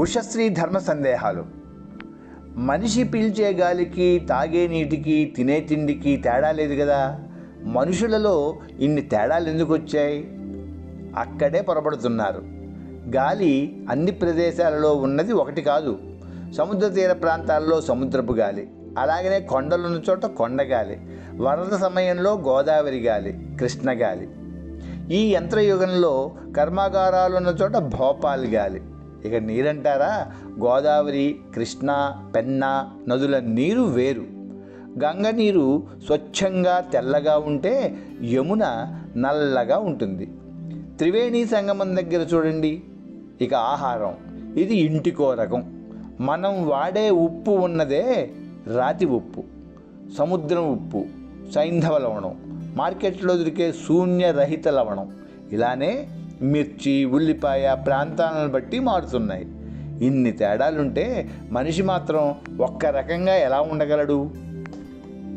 ఉషశ్రీ ధర్మ సందేహాలు. మనిషి పీల్చే గాలికి, తాగే నీటికి, తినే తిండికి తేడా లేదు కదా. మనుషులలో ఇన్ని తేడాలు ఎందుకు వచ్చాయి? అక్కడే పొరపడుతున్నారు. గాలి అన్ని ప్రదేశాలలో ఉన్నది ఒకటి కాదు. సముద్ర తీర ప్రాంతాల్లో సముద్రపు గాలి, అలాగనే కొండలున్న చోట కొండగాలి, వరద సమయంలో గోదావరి గాలి, కృష్ణగాలి. ఈ యంత్రయుగంలో కర్మాగారాలున్న చోట భోపాల్ గాలి. ఇక నీరంటారా, గోదావరి, కృష్ణ, పెన్నా నదుల నీరు వేరు. గంగ నీరు స్వచ్ఛంగా తెల్లగా ఉంటే యమున నల్లగా ఉంటుంది. త్రివేణి సంగమం దగ్గర చూడండి. ఇక ఆహారం, ఇది ఇంటికో రకం. మనం వాడే ఉప్పు ఉన్నదే రాతి ఉప్పు, సముద్రం ఉప్పు, సైంధవ లవణం, మార్కెట్లో దొరికే శూన్యరహిత లవణం. ఇలానే మిర్చి, ఉల్లిపాయ ప్రాంతాలను బట్టి మారుతున్నాయి. ఇన్ని తేడాలుంటే మనిషి మాత్రం ఒక్క రకంగా ఎలా ఉండగలడు?